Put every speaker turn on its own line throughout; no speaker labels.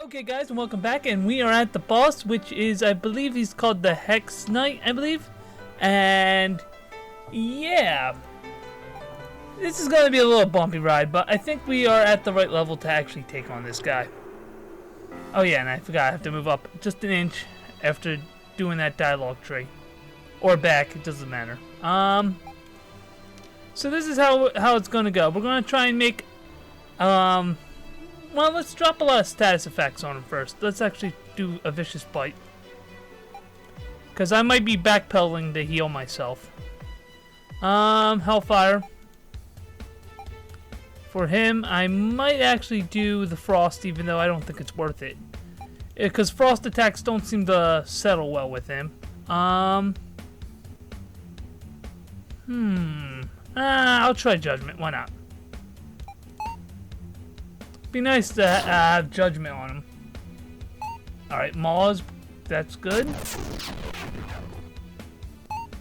Okay guys, and welcome back, and we are at the boss, which is, I believe he's called the Hex Knight, I believe. And yeah, this is gonna be a little bumpy ride, but I think we are at the right level to actually take on this guy. Oh yeah, and I forgot, I have to move up just an inch after doing that dialogue tree. Or back, it doesn't matter. So this is how it's gonna go. We're gonna try and make, well, let's drop a lot of status effects on him first. Let's actually do a vicious bite. Because I might be backpedaling to heal myself. Hellfire. For him, I might actually do the frost, even though I don't think it's worth it. Because frost attacks don't seem to settle well with him. I'll try judgment, why not? Be nice to have judgment on him. Alright, Maws, that's good.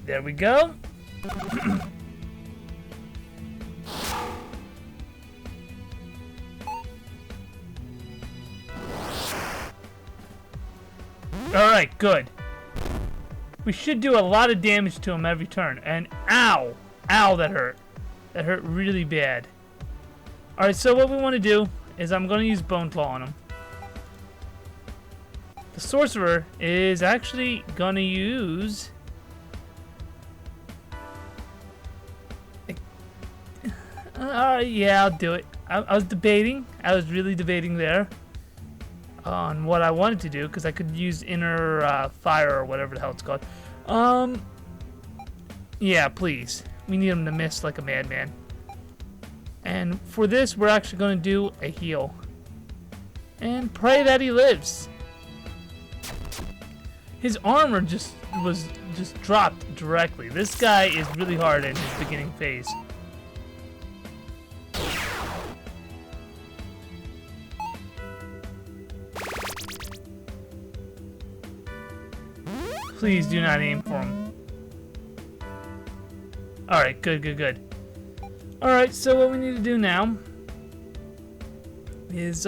There we go. Alright, good. We should do a lot of damage to him every turn. And ow! Ow, that hurt. That hurt really bad. Alright, so what we want to do is I'm going to use Bone Claw on him. The Sorcerer is actually going to use... yeah, I'll do it. I was debating. I was really debating there on what I wanted to do, because I could use Inner Fire or whatever the hell it's called. Yeah, please. We need him to miss like a madman. And for this, we're actually going to do a heal. And pray that he lives. His armor just dropped directly. This guy is really hard in his beginning phase. Please do not aim for him. Alright, good. Alright, so what we need to do now is,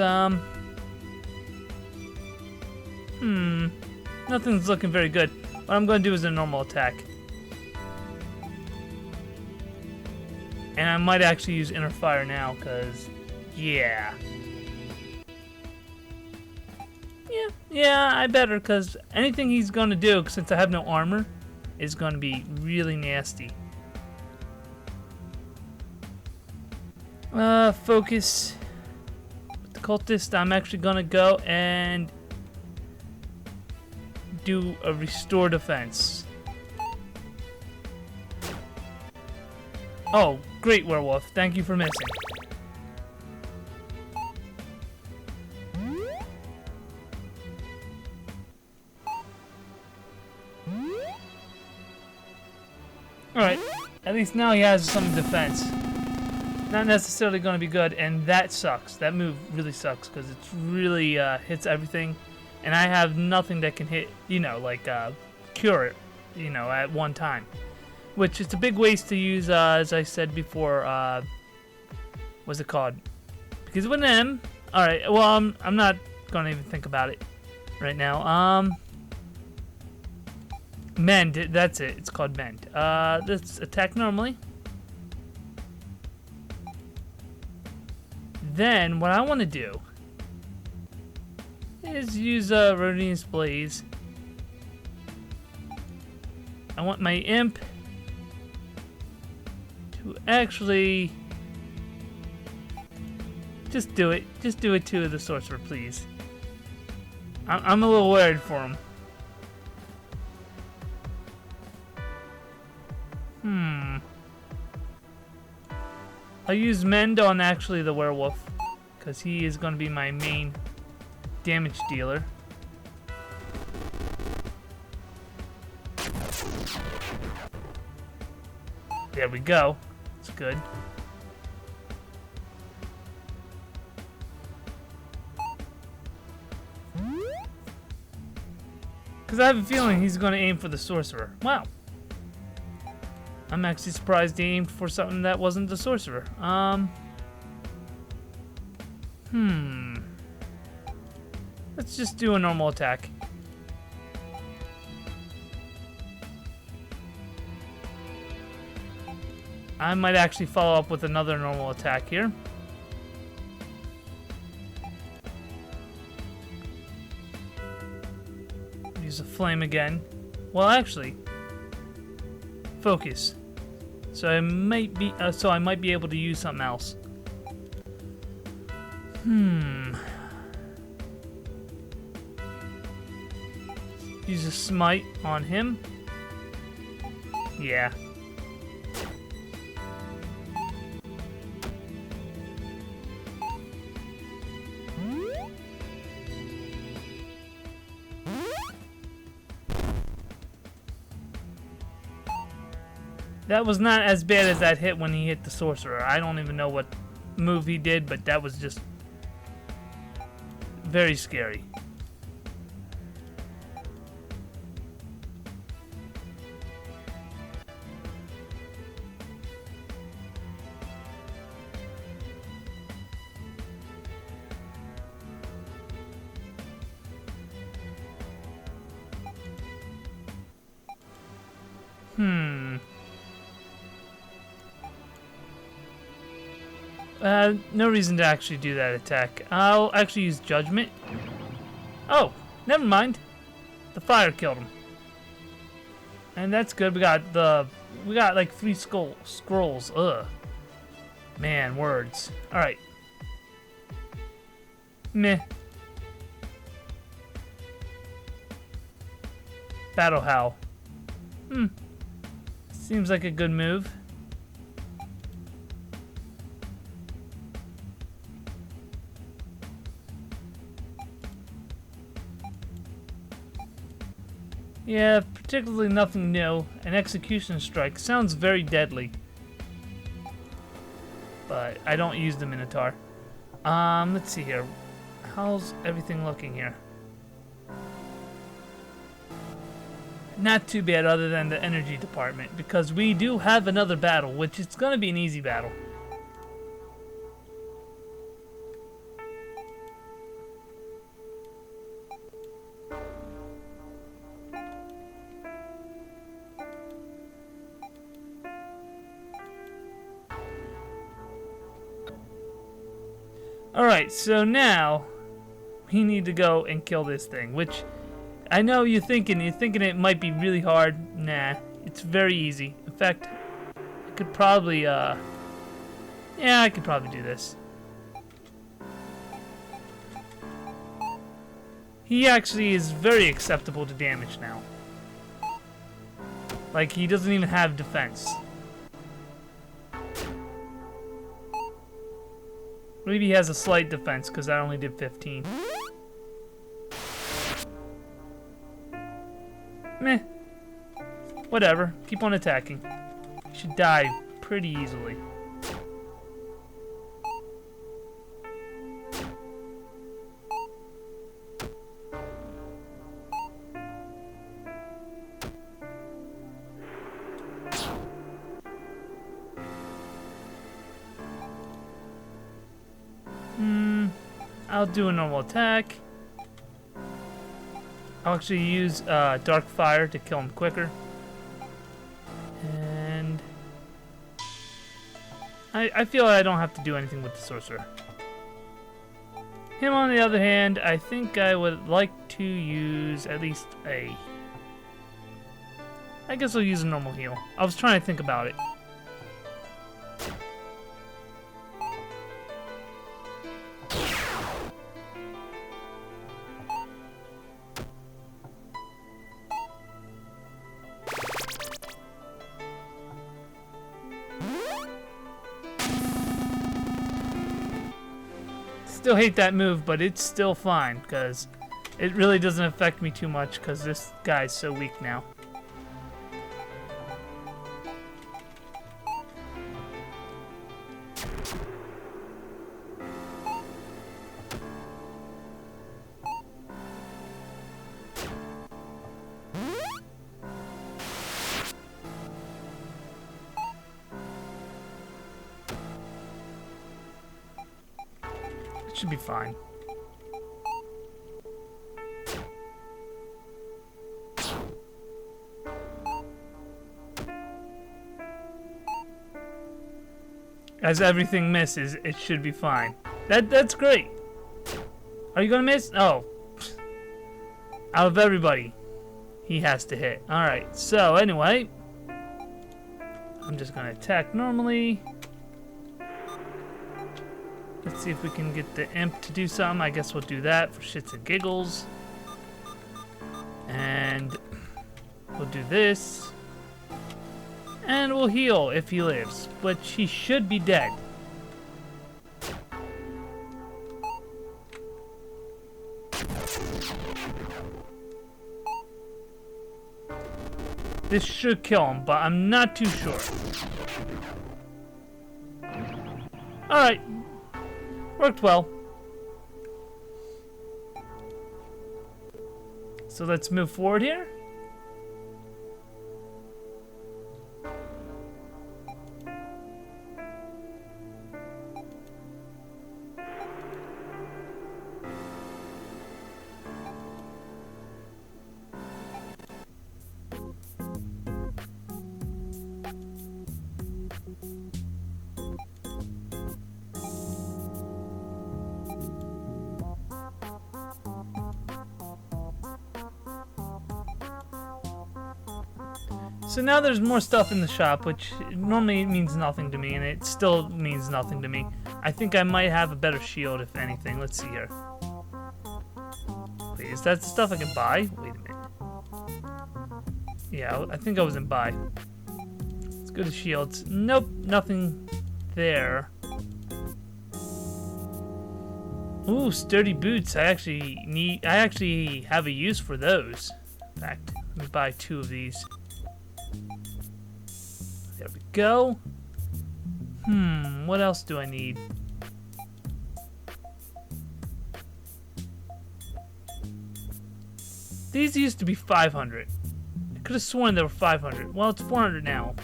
nothing's looking very good. What I'm going to do is a normal attack. And I might actually use Inner Fire now, because, yeah. Yeah, I better, because anything he's going to do, since I have no armor, is going to be really nasty. Focus. With the cultist, I'm actually gonna go and do a restore defense. Oh, great, werewolf. Thank you for missing. Alright, at least now he has some defense. Not necessarily going to be good, and that sucks. That move really sucks, because it really hits everything, and I have nothing that can hit, like cure it, at one time. Which it's a big waste to use, as I said before, what's it called? Because with an M, alright, well, I'm not going to even think about it right now. Mend, that's it, it's called Mend. Let's attack normally. Then, what I want to do is use Rodine's Blaze. I want my imp to actually just do it. Just do it to the Sorcerer, please. I'm a little worried for him. I'll use Mend on actually the werewolf, because he is going to be my main damage dealer. There we go. It's good. Because I have a feeling he's going to aim for the Sorcerer. Wow. I'm actually surprised he aimed for something that wasn't the Sorcerer. Let's just do a normal attack. I might actually follow up with another normal attack here. Use a flame again. Well, actually, focus. So I might be able to use something else. Use a smite on him. Yeah. That was not as bad as that hit when he hit the Sorcerer. I don't even know what move he did, but that was just very scary. No reason to actually do that attack. I'll actually use Judgment. Oh, never mind. The fire killed him. And that's good. We got like 3 scrolls. Ugh. Man, words. Alright. Meh. Battle Howl. Seems like a good move. Yeah, particularly nothing new. An Execution Strike sounds very deadly. But I don't use the Minotaur. Let's see here. How's everything looking here? Not too bad other than the energy department, because we do have another battle, which is going to be an easy battle. Alright, so now we need to go and kill this thing, which I know you're thinking it might be really hard. Nah, it's very easy. In fact, I could probably, yeah, I could probably do this. He actually is very acceptable to damage now. Like, he doesn't even have defense. Maybe he has a slight defense, because I only did 15. Meh. Whatever. Keep on attacking. He should die pretty easily. I'll do a normal attack. I'll actually use Dark Fire to kill him quicker. And I feel I don't have to do anything with the Sorcerer. Him, on the other hand, I think I would like to use at least a... I guess I'll use a normal heal. I was trying to think about it. Still hate that move, but it's still fine because it really doesn't affect me too much because this guy's so weak now. Should be fine. As everything misses, it should be fine. That's great. Are you gonna miss? Oh. Out of everybody, he has to hit. Alright, so anyway. I'm just gonna attack normally. Let's see if we can get the imp to do something. I guess we'll do that for shits and giggles. And we'll do this. And we'll heal if he lives, which he should be dead. This should kill him, but I'm not too sure. Alright. Worked well. So let's move forward here. So now there's more stuff in the shop, which normally means nothing to me, and it still means nothing to me. I think I might have a better shield, if anything. Let's see here. Wait, is that the stuff I can buy? Wait a minute. Yeah, I think I was in buy. Let's go to shields. Nope, nothing there. Ooh, sturdy boots. I actually have a use for those. In fact, let me buy 2 of these. There we go. What else do I need? These used to be 500. I could have sworn they were 500. Well, it's 400 now.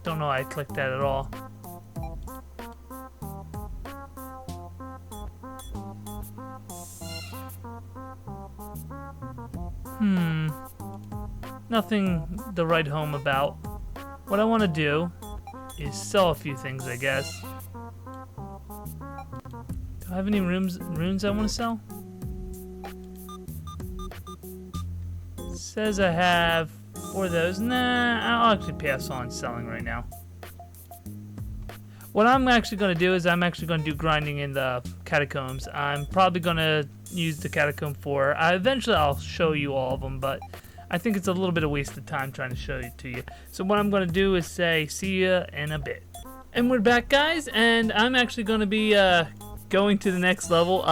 Don't know why I clicked that at all. Nothing to write home about. What I want to do is sell a few things, I guess. Do I have any runes I want to sell? It says I have 4 of those. Nah, I'll actually pass on selling right now. What I'm actually going to do is I'm actually going to do grinding in the catacombs. I'm probably going to use the catacomb 4. Eventually I'll show you all of them, but I think it's a little bit of wasted time trying to show it to you. So what I'm going to do is say, see ya in a bit. And we're back, guys, and I'm actually going to be going to the next level.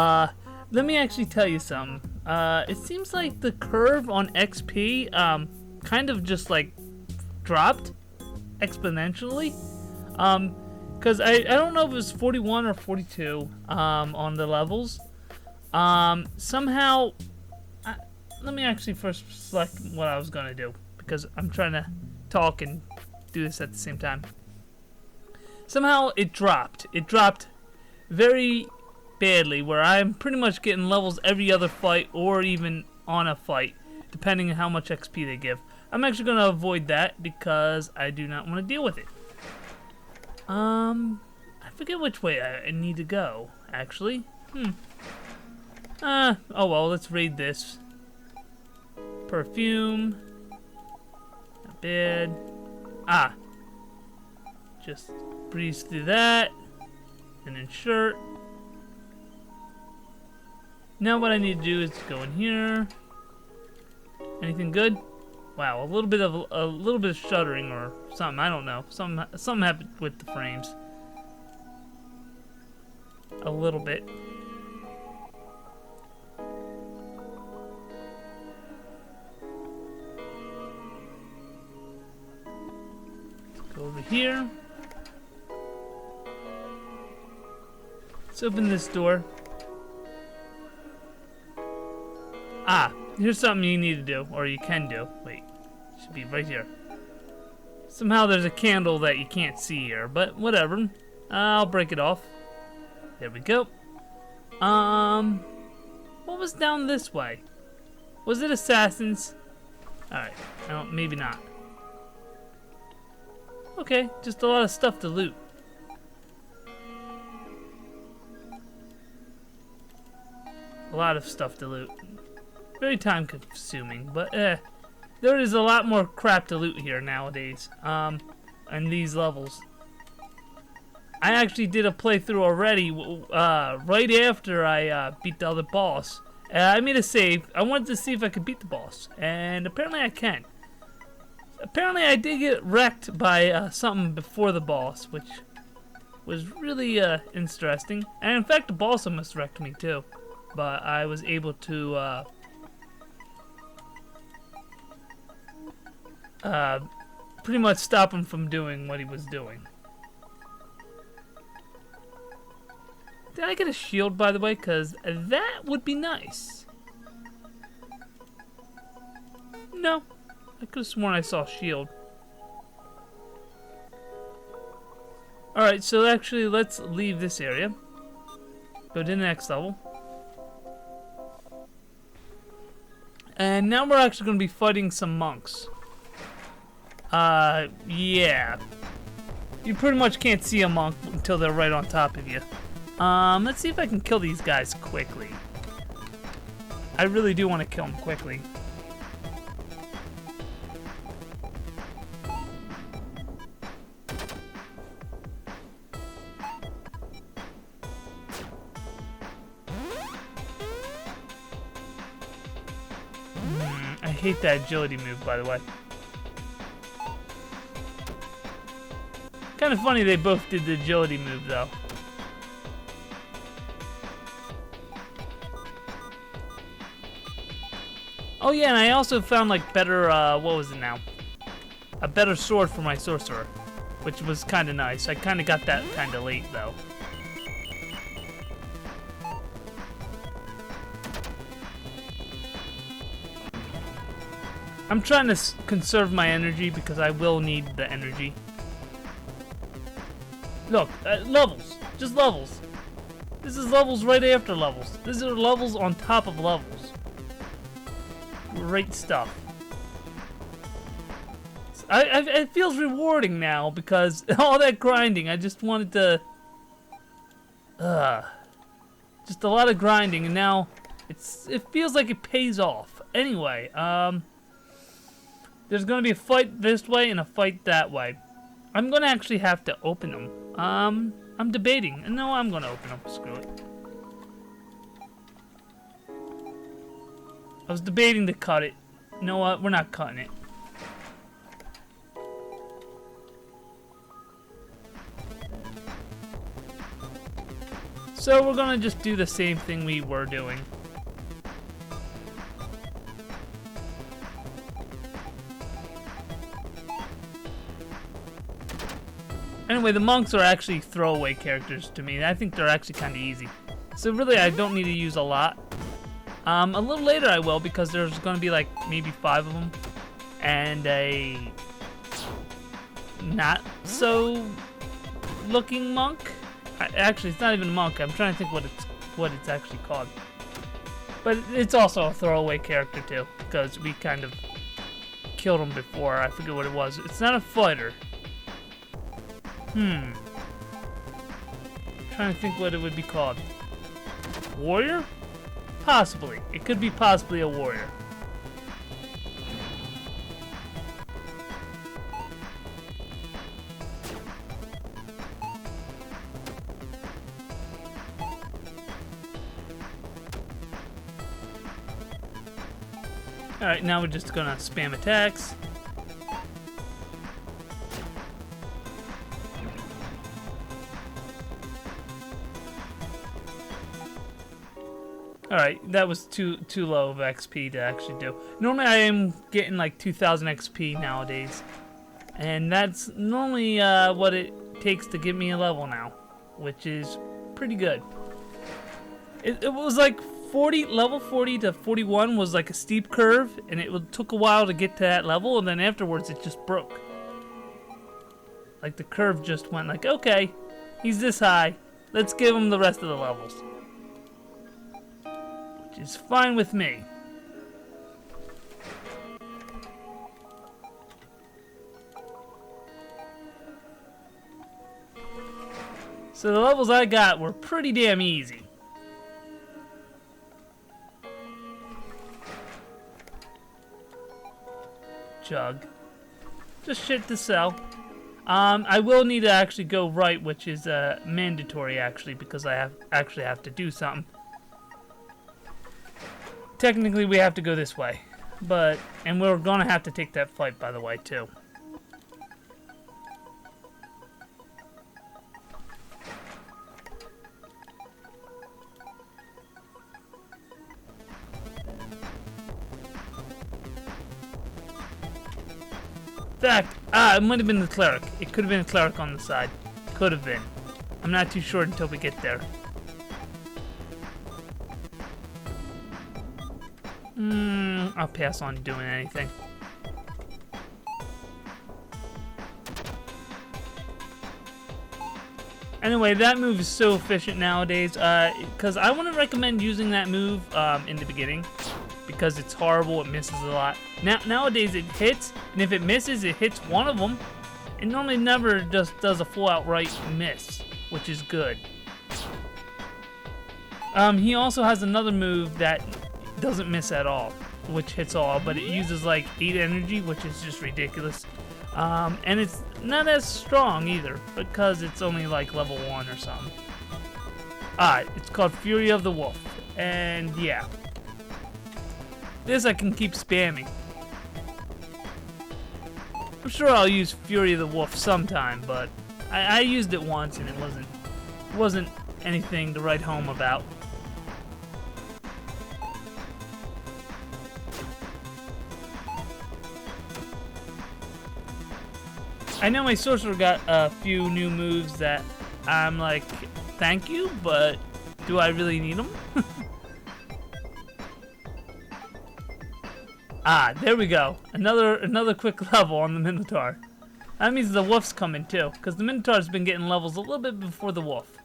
Let me actually tell you something. It seems like the curve on XP kind of just like dropped exponentially. Because I don't know if it was 41 or 42 on the levels. Somehow... Let me actually first select what I was going to do, because I'm trying to talk and do this at the same time. Somehow it dropped. It dropped very badly, where I'm pretty much getting levels every other fight or even on a fight, depending on how much XP they give. I'm actually going to avoid that because I do not want to deal with it. I forget which way I need to go, actually. Oh well, let's raid this. Perfume. Not bad. Just breeze through that. And then shirt. Now what I need to do is go in here. Anything good? Wow, a little bit of shuddering or something. I don't know. Something happened with the frames. A little bit. Go over here. Let's open this door. Here's something you need to do, or you can do. Wait, it should be right here. Somehow there's a candle that you can't see here, but whatever. I'll break it off. There we go. What was down this way? Was it assassins? Alright, no, maybe not. Okay, just a lot of stuff to loot. A lot of stuff to loot. Very time consuming, but there is a lot more crap to loot here nowadays. And these levels. I actually did a playthrough already, right after I beat the other boss. I made a save. I wanted to see if I could beat the boss, and apparently I can. Apparently I did get wrecked by something before the boss, which was really interesting. And in fact, the boss almost wrecked me too, but I was able to pretty much stop him from doing what he was doing. Did I get a shield, by the way? Because that would be nice. No. I could have sworn I saw a shield. Alright, so actually, let's leave this area. Go to the next level. And now we're actually going to be fighting some monks. Yeah. You pretty much can't see a monk until they're right on top of you. Let's see if I can kill these guys quickly. I really do want to kill them quickly. I hate that agility move, by the way. Kind of funny they both did the agility move, though. Oh yeah, and I also found like better, what was it now? A better sword for my Sorcerer, which was kind of nice. I kind of got that kind of late, though. I'm trying to conserve my energy because I will need the energy. Look, levels. Just levels. This is levels right after levels. These are levels on top of levels. Great stuff. It feels rewarding now because all that grinding, I just wanted to... just a lot of grinding, and now it feels like it pays off. Anyway, there's going to be a fight this way and a fight that way. I'm going to actually have to open them. I'm debating. No, I'm going to open them. Screw it. I was debating to cut it. You know what? We're not cutting it. So we're gonna just do the same thing we were doing. Anyway, the monks are actually throwaway characters to me. I think they're actually kind of easy. So really, I don't need to use a lot. A little later I will, because there's going to be like maybe 5 of them. And a not so looking monk. Actually, it's not even a monk. I'm trying to think what it's actually called. But it's also a throwaway character too, because we kind of killed him before. I forget what it was. It's not a fighter. Trying to think what it would be called. Warrior? Possibly. It could be possibly a warrior. Alright, now we're just gonna spam attacks. Alright, that was too low of XP to actually do. Normally I am getting like 2000 XP nowadays. And that's normally what it takes to get me a level now. Which is pretty good. It was like level 40 to 41 was like a steep curve. And it took a while to get to that level. And then afterwards it just broke. Like the curve just went like, okay, he's this high. Let's give him the rest of the levels. Which is fine with me. So the levels I got were pretty damn easy. Jug. Just shit to sell. I will need to actually go right, which is mandatory actually, because I have to do something. Technically, we have to go this way, and we're gonna have to take that fight, by the way, too. In fact, it might have been the cleric. It could have been a cleric on the side. Could have been. I'm not too sure until we get there. I'll pass on doing anything. Anyway, that move is so efficient nowadays, because I wouldn't recommend using that move in the beginning, because it's horrible, it misses a lot. Nowadays it hits, and if it misses, it hits one of them. It normally never just does a full outright miss, which is good. He also has another move that doesn't miss at all, which hits all, but it uses like 8 energy, which is just ridiculous. And it's not as strong either, because it's only like level 1 or something. It's called Fury of the Wolf, and yeah. This I can keep spamming. I'm sure I'll use Fury of the Wolf sometime, but I used it once and it wasn't anything to write home about. I know my Sorcerer got a few new moves that I'm like, thank you, but do I really need them? There we go. Another quick level on the Minotaur. That means the wolf's coming too, because the Minotaur's been getting levels a little bit before the wolf.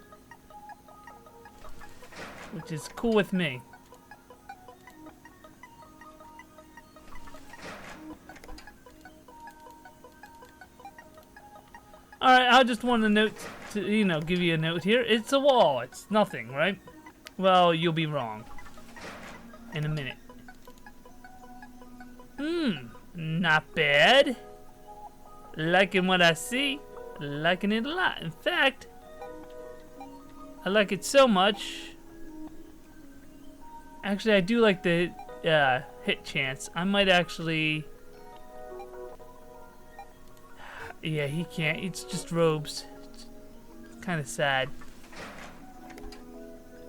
Which is cool with me. Alright, I just want a note to, give you a note here. It's a wall. It's nothing, right? Well, you'll be wrong. In a minute. Not bad. Liking what I see. Liking it a lot. In fact, I like it so much. Actually, I do like the hit chance. I might actually... Yeah, he can't. It's just robes. It's kind of sad.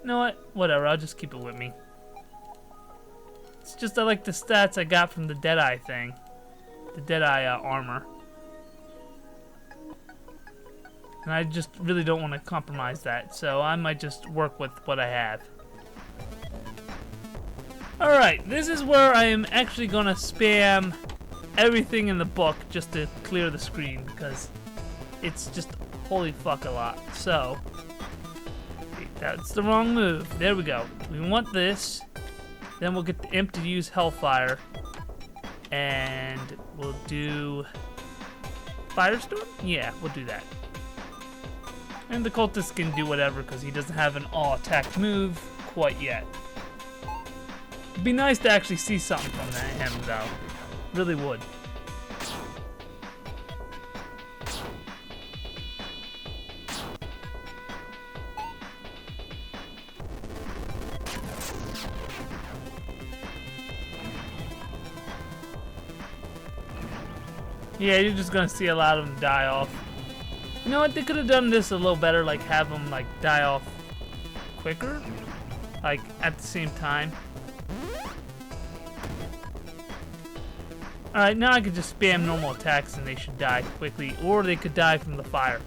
You know what? Whatever. I'll just keep it with me. It's just I like the stats I got from the DDay thing. The DDay armor. And I just really don't want to compromise that. So I might just work with what I have. Alright, this is where I am actually going to spam everything in the book just to clear the screen, because it's just holy fuck a lot. So, that's the wrong move. There we go. We want this. Then we'll get the imp to use Hellfire. And we'll do Firestorm? Yeah, we'll do that. And the cultist can do whatever, because he doesn't have an all-attack move quite yet. It'd be nice to actually see something from him, though. Really would. Yeah, you're just gonna see a lot of them die off. You know what? They could have done this a little better, like have them like die off quicker, like at the same time. Alright, now I could just spam normal attacks and they should die quickly, or they could die from the fire.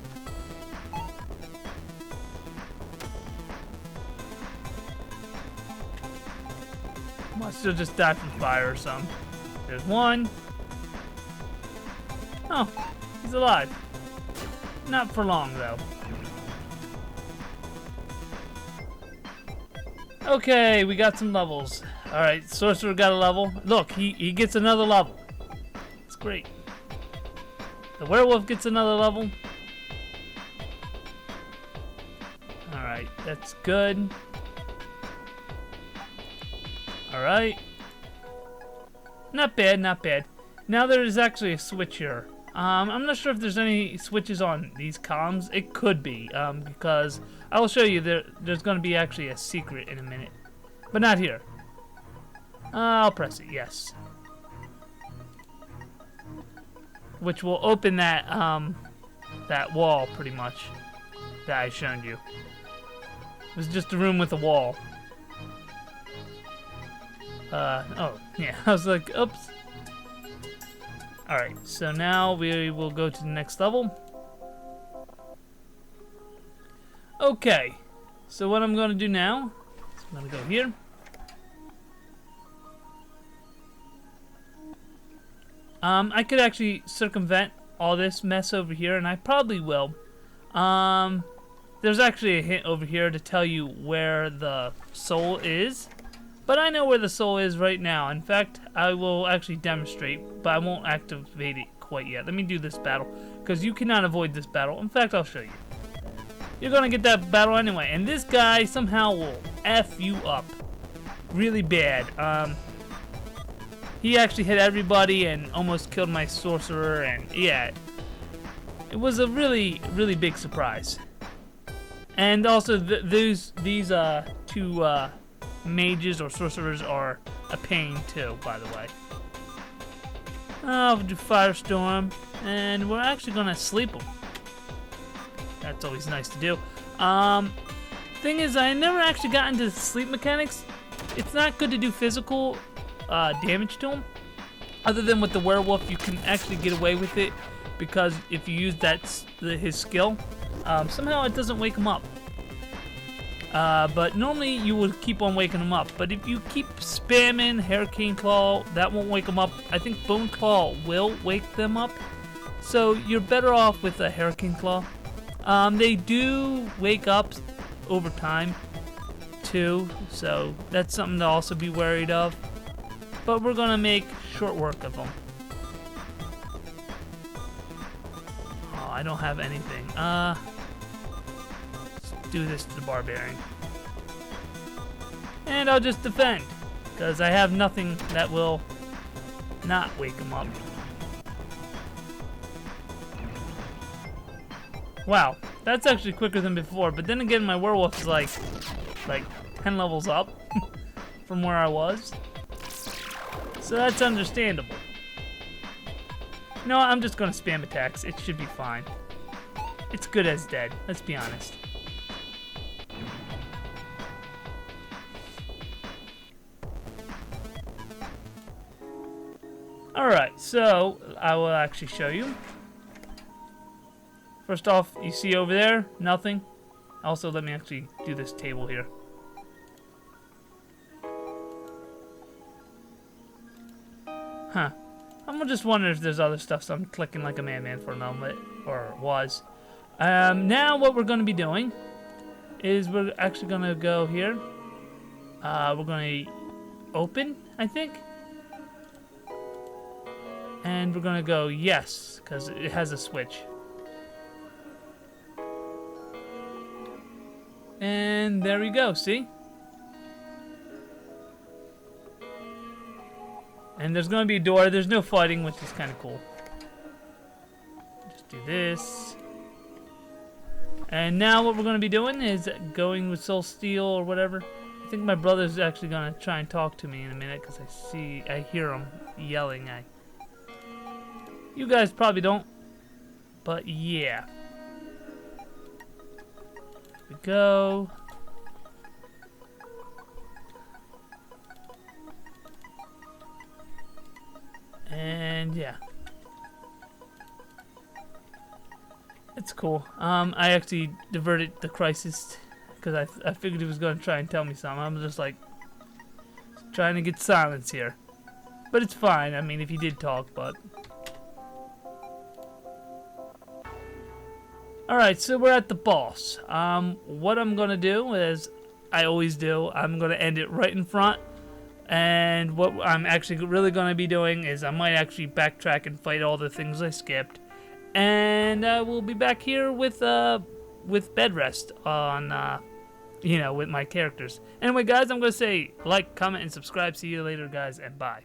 Must still just die from fire or something. There's one. Oh, he's alive. Not for long, though. Okay, we got some levels. Alright, Sorcerer got a level. Look, he gets another level. It's great. The werewolf gets another level. Alright, that's good. Alright. Not bad, not bad. Now there is actually a switch here. I'm not sure if there's any switches on these columns. It could be, because I will show you there's going to be actually a secret in a minute. But not here. I'll press it, yes. Which will open that, that wall, pretty much, that I showed you. It was just a room with a wall. Oh, yeah, I was like, oops. Alright, so now we will go to the next level. Okay, so what I'm going to do now is I'm going to go here. I could actually circumvent all this mess over here, and I probably will. There's actually a hint over here to tell you where the soul is. But I know where the soul is right now. In fact, I will actually demonstrate, but I won't activate it quite yet. Let me do this battle, because you cannot avoid this battle. In fact, I'll show you. You're going to get that battle anyway, and this guy somehow will F you up really bad. He actually hit everybody and almost killed my sorcerer, and yeah, it was a really, really big surprise. And also, these two mages or sorcerers are a pain too, by the way. I'll do Firestorm, and we're actually gonna sleep them. That's always nice to do. Thing is, I never actually got into sleep mechanics. It's not good to do physical damage to them. Other than with the werewolf, you can actually get away with it, because if you use his skill, somehow it doesn't wake him up. But normally you would keep on waking them up. But if you keep spamming Hurricane Claw, that won't wake them up. I think Bone Claw will wake them up. So you're better off with a Hurricane Claw. They do wake up over time too, so that's something to also be worried of. But we're gonna make short work of them. Oh, I don't have anything. Do this to the barbarian, and I'll just defend, because I have nothing that will not wake him up. Wow, that's actually quicker than before, but then again, my werewolf is like 10 levels up from where I was, so that's understandable. No, I'm just gonna spam attacks. It should be fine. It's good as dead, let's be honest. Alright, so I will actually show you. First off, you see over there, nothing. Also, let me actually do this table here. Huh. I'm just wondering if there's other stuff, so I'm clicking like a madman for a moment, or was. Now what we're going to be doing is we're actually going to go here. We're going to open, I think. And we're going to go yes, because it has a switch. And there we go, see? And there's going to be a door. There's no fighting, which is kind of cool. Just do this. And now what we're going to be doing is going with Soul Steel or whatever. I think my brother's actually going to try and talk to me in a minute, because I hear him yelling. You guys probably don't, but yeah. Here we go. And yeah. It's cool. I actually diverted the crisis, because I figured he was going to try and tell me something. I'm just like trying to get silence here. But it's fine, I mean, if he did talk, but... Alright, so we're at the boss. What I'm going to do is, I always do, I'm going to end it right in front. And what I'm actually really going to be doing is I might actually backtrack and fight all the things I skipped. And we'll be back here with bed rest on with my characters. Anyway, guys, I'm going to say like, comment, and subscribe. See you later, guys, and bye.